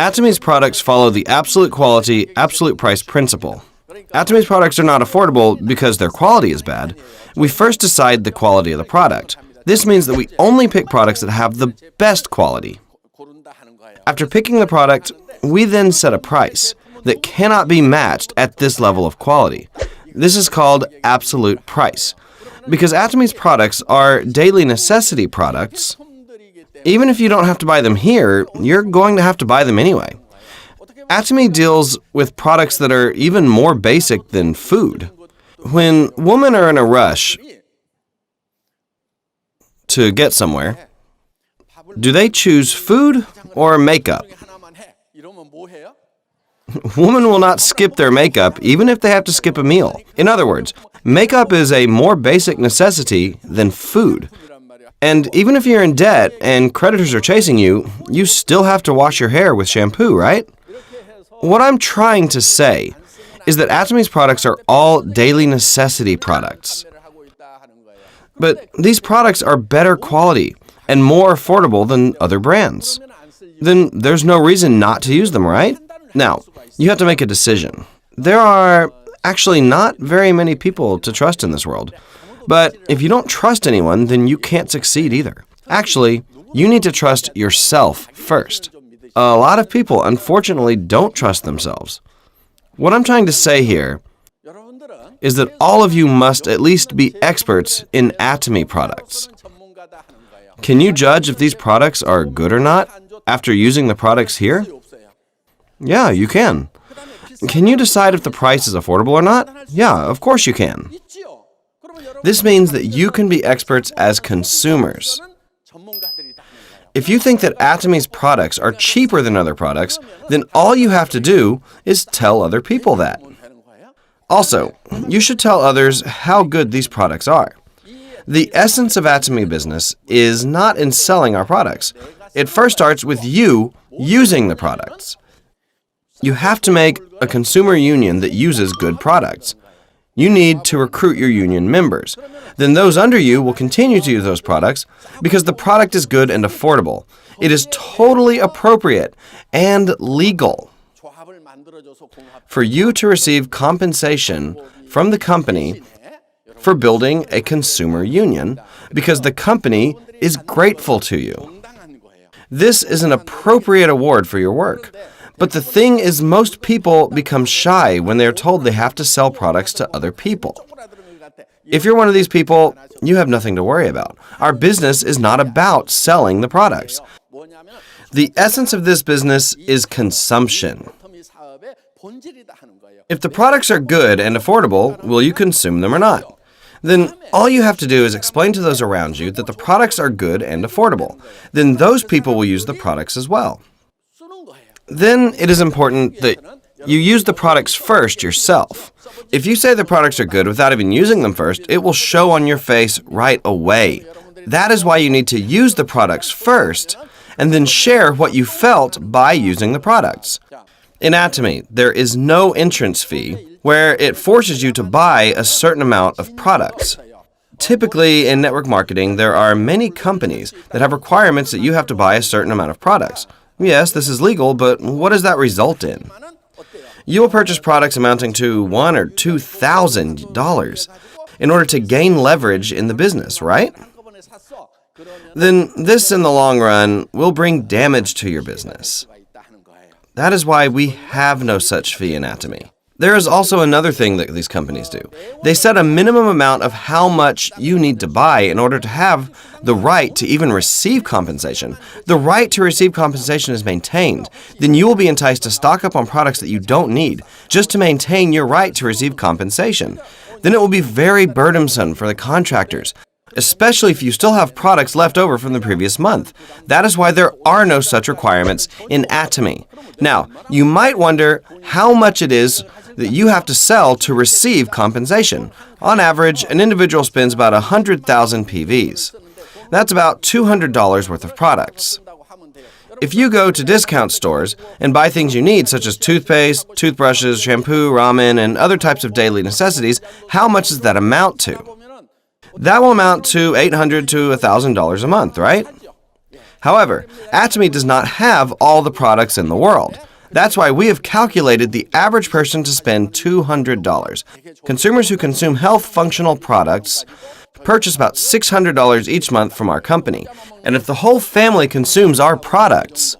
Atomy's products follow the absolute quality, absolute price principle. Atomy's products are not affordable because their quality is bad. We first decide the quality of the product. This means that we only pick products that have the best quality. After picking the product, we then set a price that cannot be matched at this level of quality. This is called absolute price. Because Atomy's products are daily necessity products, even if you don't have to buy them here, you're going to have to buy them anyway. Atomy deals with products that are even more basic than food. When women are in a rush to get somewhere, do they choose food or makeup? Women will not skip their makeup even if they have to skip a meal. In other words, makeup is a more basic necessity than food. And even if you're in debt and creditors are chasing you, you still have to wash your hair with shampoo, right? What I'm trying to say is that Atomy's products are all daily necessity products. But these products are better quality and more affordable than other brands. Then there's no reason not to use them, right? Now, you have to make a decision. There are actually not very many people to trust in this world. But if you don't trust anyone, then you can't succeed either. Actually, you need to trust yourself first. A lot of people, unfortunately, don't trust themselves. What I'm trying to say here is that all of you must at least be experts in Atomy products. Can you judge if these products are good or not after using the products here? Yeah, you can. Can you decide if the price is affordable or not? Yeah, of course you can. This means that you can be experts as consumers. If you think that Atomy's products are cheaper than other products, then all you have to do is tell other people that. Also, you should tell others how good these products are. The essence of Atomy business is not in selling our products. It first starts with you using the products. You have to make a consumer union that uses good products. You need to recruit your union members. Then those under you will continue to use those products because the product is good and affordable. It is totally appropriate and legal for you to receive compensation from the company for building a consumer union because the company is grateful to you. This is an appropriate award for your work. But the thing is, most people become shy when they are told they have to sell products to other people. If you're one of these people, you have nothing to worry about. Our business is not about selling the products. The essence of this business is consumption. If the products are good and affordable, will you consume them or not? Then all you have to do is explain to those around you that the products are good and affordable. Then those people will use the products as well. Then it is important that you use the products first yourself. If you say the products are good without even using them first, it will show on your face right away. That is why you need to use the products first and then share what you felt by using the products. In Atomy, there is no entrance fee where it forces you to buy a certain amount of products. Typically, in network marketing, there are many companies that have requirements that you have to buy a certain amount of products. Yes, this is legal, but what does that result in? You will purchase products amounting to $1,000 or $2,000 in order to gain leverage in the business, right? Then this, in the long run, will bring damage to your business. That is why we have no such fee in Atomy. There is also another thing that these companies do. They set a minimum amount of how much you need to buy in order to have the right to even receive compensation. The right to receive compensation is maintained. Then you will be enticed to stock up on products that you don't need just to maintain your right to receive compensation. Then it will be very burdensome for the contractors, especially if you still have products left over from the previous month. That is why there are no such requirements in Atomy. Now, you might wonder how much it is that you have to sell to receive compensation. On average, an individual spends about 100,000 PVs. That's about $200 worth of products. If you go to discount stores and buy things you need, such as toothpaste, toothbrushes, shampoo, ramen, and other types of daily necessities, how much does that amount to? That will amount to $800 to $1,000 a month, right? However, Atomy does not have all the products in the world. That's why we have calculated the average person to spend $200. Consumers who consume health functional products purchase about $600 each month from our company. And if the whole family consumes our products,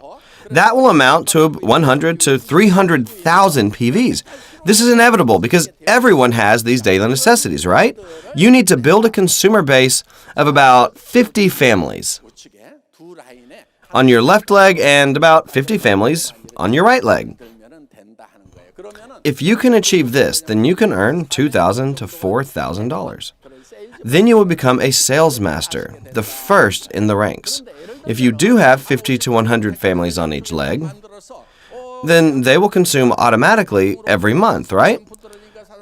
that will amount to 100 to 300,000 PVs. This is inevitable because everyone has these daily necessities, right? You need to build a consumer base of about 50 families on your left leg and about 50 families on your right leg. If you can achieve this, then you can earn $2,000 to $4,000. Then you will become a sales master, the first in the ranks. If you do have 50 to 100 families on each leg, then they will consume automatically every month, right?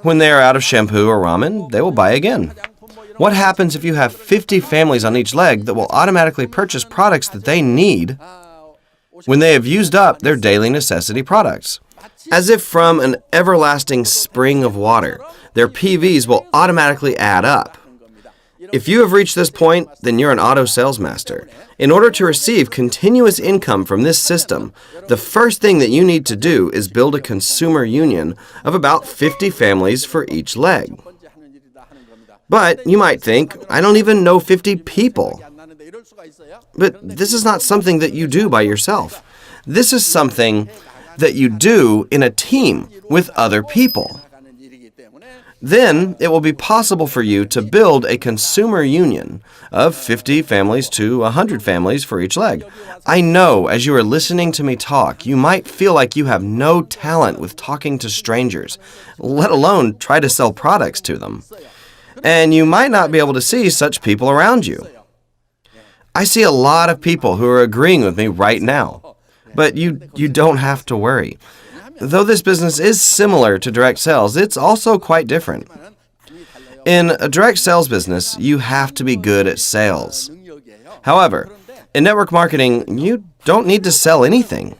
When they are out of shampoo or ramen, they will buy again. What happens if you have 50 families on each leg that will automatically purchase products that they need when they have used up their daily necessity products? As if from an everlasting spring of water, their PVs will automatically add up. If you have reached this point, then you're an auto sales master. In order to receive continuous income from this system, the first thing that you need to do is build a consumer union of about 50 families for each leg. But you might think, I don't even know 50 people. But this is not something that you do by yourself. This is something that you do in a team with other people. Then it will be possible for you to build a consumer union of 50 families to 100 families for each leg. I know as you are listening to me talk, you might feel like you have no talent with talking to strangers, let alone try to sell products to them. And you might not be able to see such people around you. I see a lot of people who are agreeing with me right now, but you don't have to worry. Though this business is similar to direct sales, it's also quite different. In a direct sales business, you have to be good at sales. However, in network marketing, you don't need to sell anything.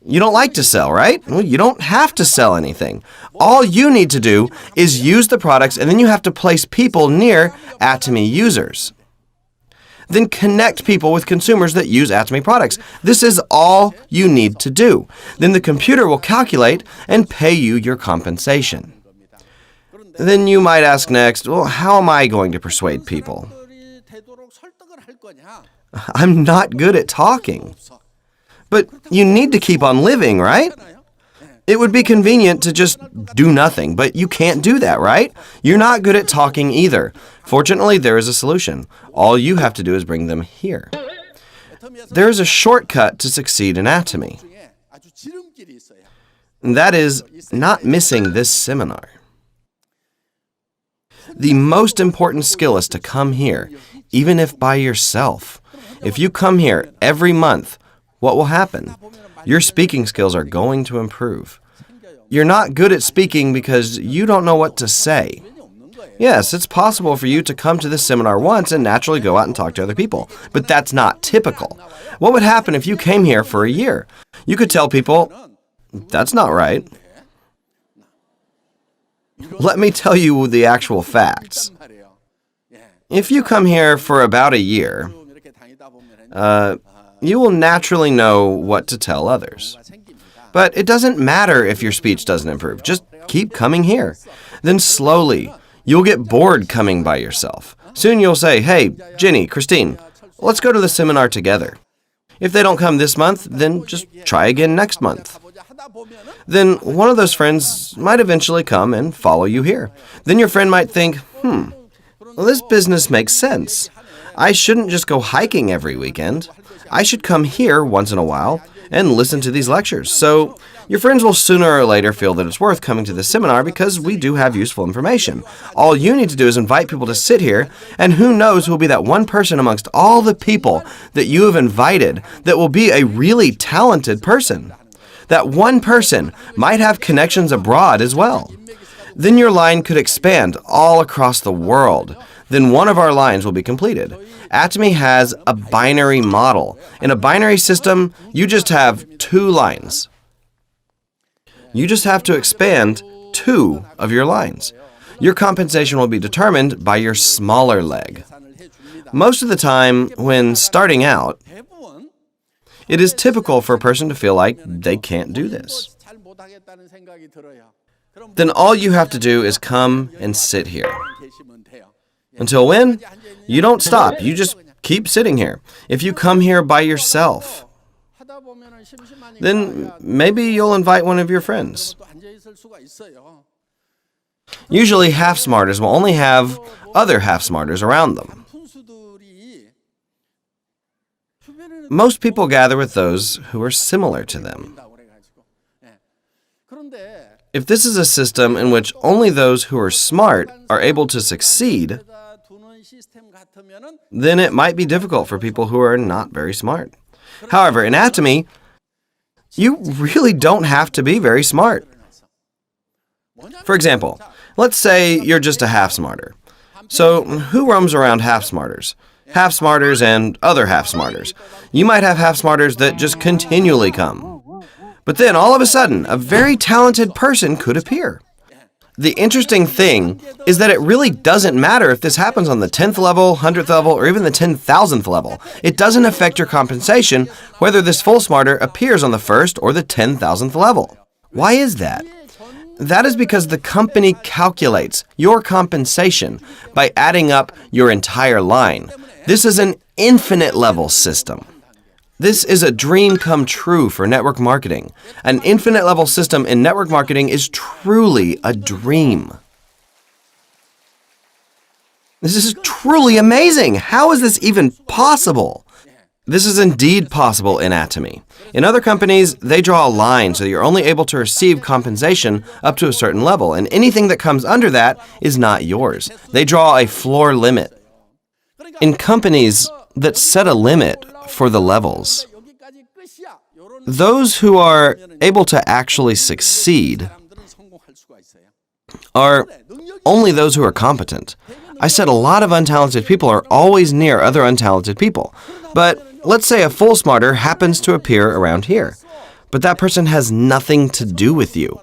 You don't like to sell, right? Well, you don't have to sell anything. All you need to do is use the products, and then you have to place people near Atomy users. Then connect people with consumers that use Atomy products. This is all you need to do. Then the computer will calculate and pay you your compensation. Then you might ask next, well, how am I going to persuade people? I'm not good at talking. But you need to keep on living, right? It would be convenient to just do nothing, but you can't do that, right? You're not good at talking either. Fortunately, there is a solution. All you have to do is bring them here. There is a shortcut to succeed in Atomy. And that is not missing this seminar. The most important skill is to come here, even if by yourself. If you come here every month, what will happen? Your speaking skills are going to improve. You're not good at speaking because you don't know what to say. Yes, it's possible for you to come to this seminar once and naturally go out and talk to other people, but that's not typical. What would happen if you came here for a year? You could tell people, that's not right. Let me tell you the actual facts. If you come here for about a year, you will naturally know what to tell others. But it doesn't matter if your speech doesn't improve. Just keep coming here. Then slowly, you'll get bored coming by yourself. Soon you'll say, hey, Jenny, Christine, let's go to the seminar together. If they don't come this month, then just try again next month. Then one of those friends might eventually come and follow you here. Then your friend might think, well, this business makes sense. I shouldn't just go hiking every weekend. I should come here once in a while and listen to these lectures. So your friends will sooner or later feel that it's worth coming to this seminar because we do have useful information. All you need to do is invite people to sit here, and who knows who will be that one person amongst all the people that you have invited that will be a really talented person. That one person might have connections abroad as well. Then your line could expand all across the world. Then one of our lines will be completed. Atomy has a binary model. In a binary system, you just have 2 lines. You just have to expand 2 of your lines. Your compensation will be determined by your smaller leg. Most of the time, when starting out, it is typical for a person to feel like they can't do this. Then all you have to do is come and sit here. Until when? You don't stop. You just keep sitting here. If you come here by yourself, then maybe you'll invite one of your friends. Usually half-smarters will only have other half-smarters around them. Most people gather with those who are similar to them. If this is a system in which only those who are smart are able to succeed, then it might be difficult for people who are not very smart. However, in Atomy, you really don't have to be very smart. For example, let's say you're just a half-smarter. So who roams around half-smarters? Half-smarters and other half-smarters. You might have half-smarters that just continually come. But then all of a sudden, a very talented person could appear. The interesting thing is that it really doesn't matter if this happens on the 10th level, 100th level, or even the 10,000th level. It doesn't affect your compensation whether this full smarter appears on the 1st or the 10,000th level. Why is that? That is because the company calculates your compensation by adding up your entire line. This is an infinite level system. This is a dream come true for network marketing. An infinite level system in network marketing is truly a dream. This is truly amazing. How is this even possible? This is indeed possible in Atomy. In other companies, they draw a line so you're only able to receive compensation up to a certain level, and anything that comes under that is not yours. They draw a floor limit. In companies that set a limit for the levels, those who are able to actually succeed are only those who are competent. I said a lot of untalented people are always near other untalented people. But let's say a full smarter happens to appear around here. But that person has nothing to do with you.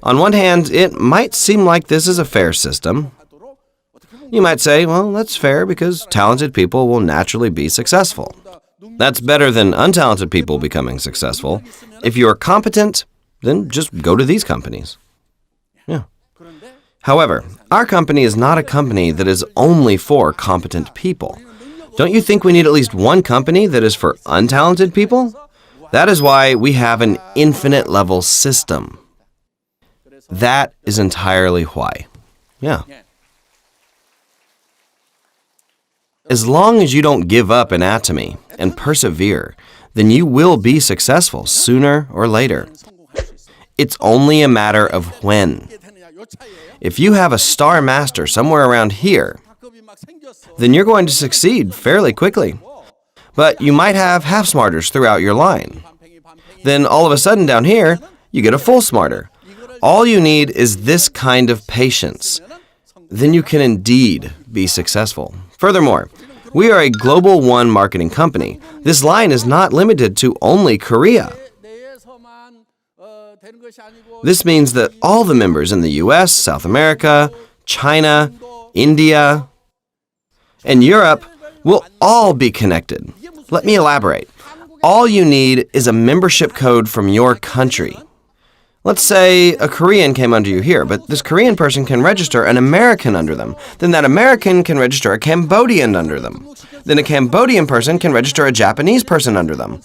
On one hand, it might seem like this is a fair system. You might say, well, that's fair because talented people will naturally be successful. That's better than untalented people becoming successful. If you're competent, then just go to these companies. Yeah. However, our company is not a company that is only for competent people. Don't you think we need at least one company that is for untalented people? That is why we have an infinite level system. That is entirely why. Yeah. As long as you don't give up in Atomy and persevere, then you will be successful sooner or later. It's only a matter of when. If you have a star master somewhere around here, then you're going to succeed fairly quickly. But you might have half-smarters throughout your line. Then all of a sudden down here, you get a full smarter. All you need is this kind of patience. Then you can indeed be successful. Furthermore, we are a Global One marketing company. This line is not limited to only Korea. This means that all the members in the US, South America, China, India, and Europe will all be connected. Let me elaborate. All you need is a membership code from your country. Let's say a Korean came under you here, but this Korean person can register an American under them. Then that American can register a Cambodian under them. Then a Cambodian person can register a Japanese person under them.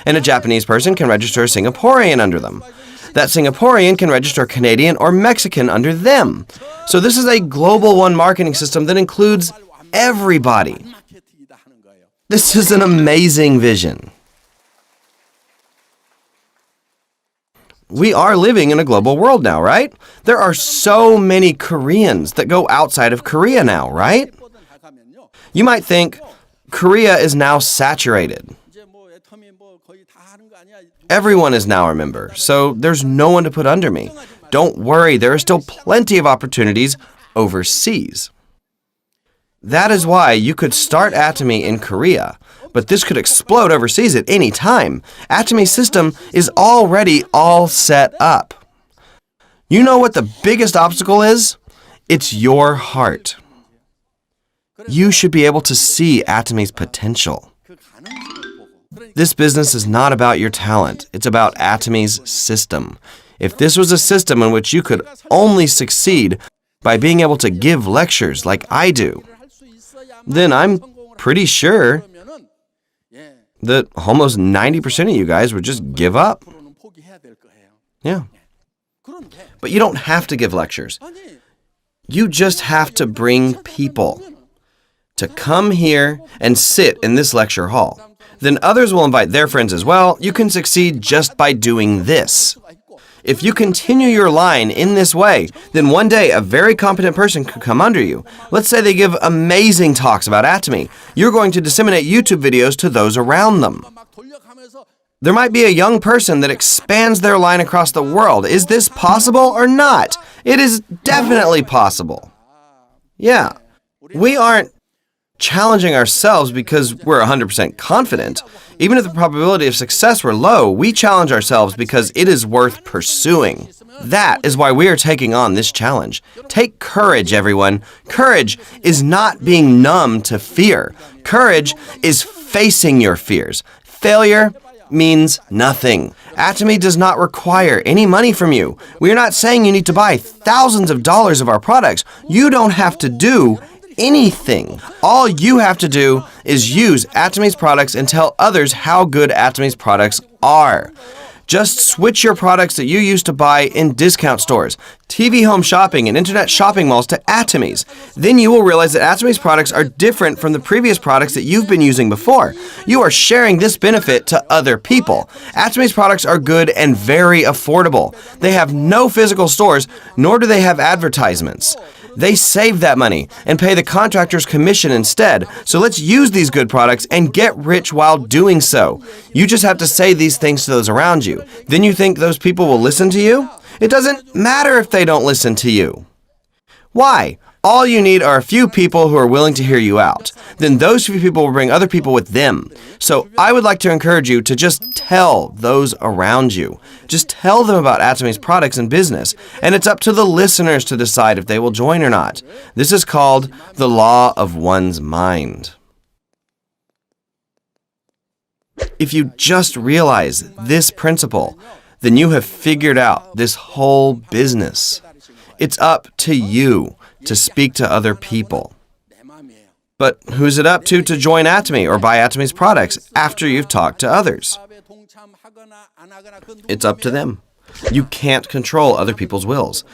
And a Japanese person can register a Singaporean under them. That Singaporean can register a Canadian or Mexican under them. So this is a Global One marketing system that includes everybody. This is an amazing vision. We are living in a global world now, right? There are so many Koreans that go outside of Korea now, right? You might think Korea is now saturated. Everyone is now a member, so there's no one to put under me. Don't worry, there are still plenty of opportunities overseas. That is why you could start Atomy in Korea, but this could explode overseas at any time. Atomy's system is already all set up. You know what the biggest obstacle is? It's your heart. You should be able to see Atomy's potential. This business is not about your talent. It's about Atomy's system. If this was a system in which you could only succeed by being able to give lectures like I do, then I'm pretty sure that almost 90% of you guys would just give up. Yeah. But you don't have to give lectures. You just have to bring people to come here and sit in this lecture hall. Then others will invite their friends as well. You can succeed just by doing this. If you continue your line in this way, then one day a very competent person could come under you. Let's say they give amazing talks about Atomy. You're going to disseminate YouTube videos to those around them. There might be a young person that expands their line across the world. Is this possible or not? It is definitely possible. Yeah. We aren't challenging ourselves because we're 100% confident. Even if the probability of success were low, we challenge ourselves because it is worth pursuing. That is why we are taking on this challenge. Take courage, everyone. Courage is not being numb to fear. Courage is facing your fears. Failure means nothing. Atomy does not require any money from you. We are not saying you need to buy thousands of dollars of our products. You don't have to do anything. All you have to do is use Atomy's products and tell others how good Atomy's products are. Just switch your products that you used to buy in discount stores, TV home shopping, and internet shopping malls to Atomy's. Then you will realize that Atomy's products are different from the previous products that you've been using before. You are sharing this benefit to other people. Atomy's products are good and very affordable. They have no physical stores, nor do they have advertisements. They save that money and pay the contractor's commission instead. So let's use these good products and get rich while doing so. You just have to say these things to those around you. Then you think those people will listen to you? It doesn't matter if they don't listen to you. Why? All you need are a few people who are willing to hear you out. Then those few people will bring other people with them. So I would like to encourage you to just tell those around you. Just tell them about Atomy's products and business. And it's up to the listeners to decide if they will join or not. This is called the law of one's mind. If you just realize this principle, then you have figured out this whole business. It's up to you to speak to other people. But who's it up to join Atomy or buy Atomy's products after you've talked to others? It's up to them. You can't control other people's wills.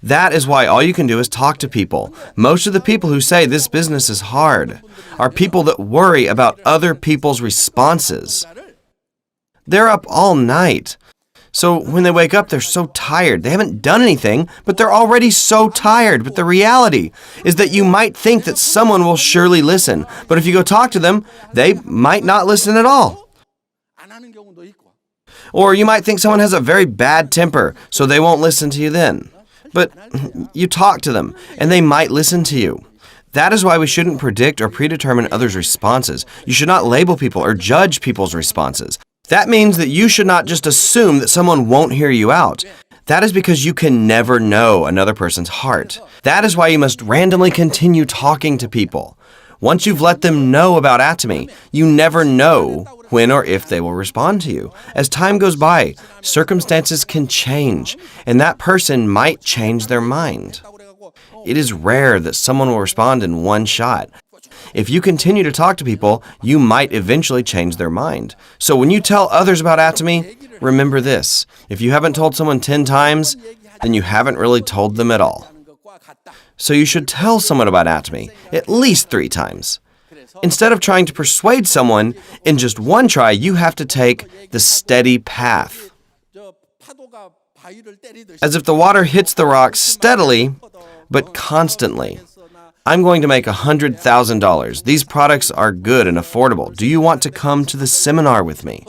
That is why all you can do is talk to people. Most of the people who say this business is hard are people that worry about other people's responses. They're up all night. So when they wake up, they're so tired. They haven't done anything, but they're already so tired. But the reality is that you might think that someone will surely listen. But if you go talk to them, they might not listen at all. Or you might think someone has a very bad temper, so they won't listen to you then. But you talk to them, and they might listen to you. That is why we shouldn't predict or predetermine others' responses. You should not label people or judge people's responses. That means that you should not just assume that someone won't hear you out. That is because you can never know another person's heart. That is why you must randomly continue talking to people. Once you've let them know about Atomy, you never know when or if they will respond to you. As time goes by, circumstances can change, and that person might change their mind. It is rare that someone will respond in one shot. If you continue to talk to people, you might eventually change their mind. So when you tell others about Atomy, remember this. If you haven't told someone 10 times, then you haven't really told them at all. So you should tell someone about Atomy at least 3 times. Instead of trying to persuade someone in just one try, you have to take the steady path. As if the water hits the rock steadily, but constantly. I'm going to make $100,000. These products are good and affordable. Do you want to come to the seminar with me?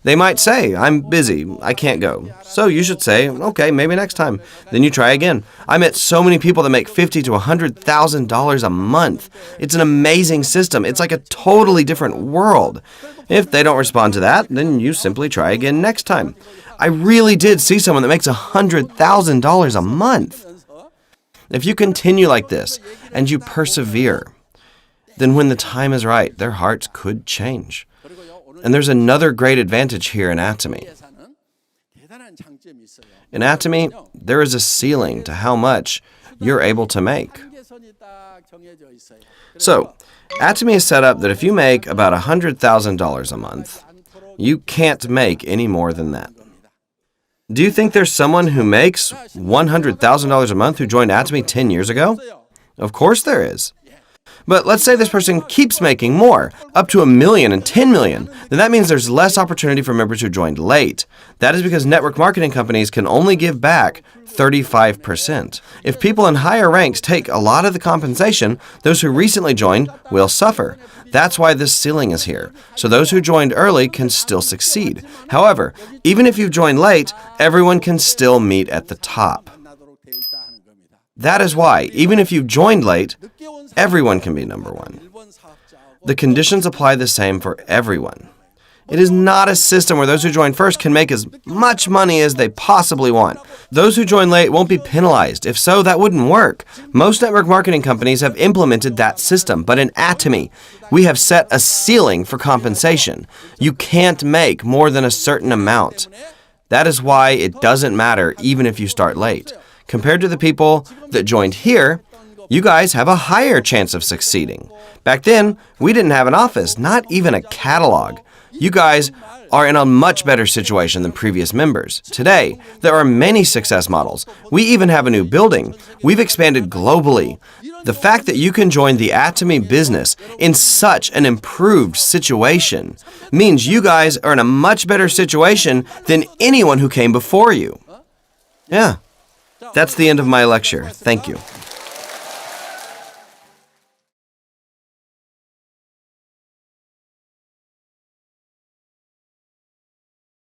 They might say, I'm busy, I can't go. So you should say, okay, maybe next time. Then you try again. I met so many people that make $50,000 to $100,000 a month. It's an amazing system. It's like a totally different world. If they don't respond to that, then you simply try again next time. I really did see someone that makes $100,000 a month. If you continue like this and you persevere, then when the time is right, their hearts could change. And there's another great advantage here in Atomy. In Atomy, there is a ceiling to how much you're able to make. So, Atomy is set up that if you make about $100,000 a month, you can't make any more than that. Do you think there's someone who makes $100,000 a month who joined Atomy 10 years ago? Of course there is. But let's say this person keeps making more, up to $1 million and $10 million. Then that means there's less opportunity for members who joined late. That is because network marketing companies can only give back 35%. If people in higher ranks take a lot of the compensation, those who recently joined will suffer. That's why this ceiling is here, so those who joined early can still succeed. However, even if you've joined late, everyone can still meet at the top. That is why, even if you've joined late, everyone can be number one. The conditions apply the same for everyone. It is not a system where those who join first can make as much money as they possibly want. Those who join late won't be penalized. If so, that wouldn't work. Most network marketing companies have implemented that system, but in Atomy, we have set a ceiling for compensation. You can't make more than a certain amount. That is why it doesn't matter even if you start late. Compared to the people that joined here, you guys have a higher chance of succeeding. Back then, we didn't have an office, not even a catalog. You guys are in a much better situation than previous members. Today, there are many success models. We even have a new building. We've expanded globally. The fact that you can join the Atomy business in such an improved situation means you guys are in a much better situation than anyone who came before you. Yeah, that's the end of my lecture. Thank you.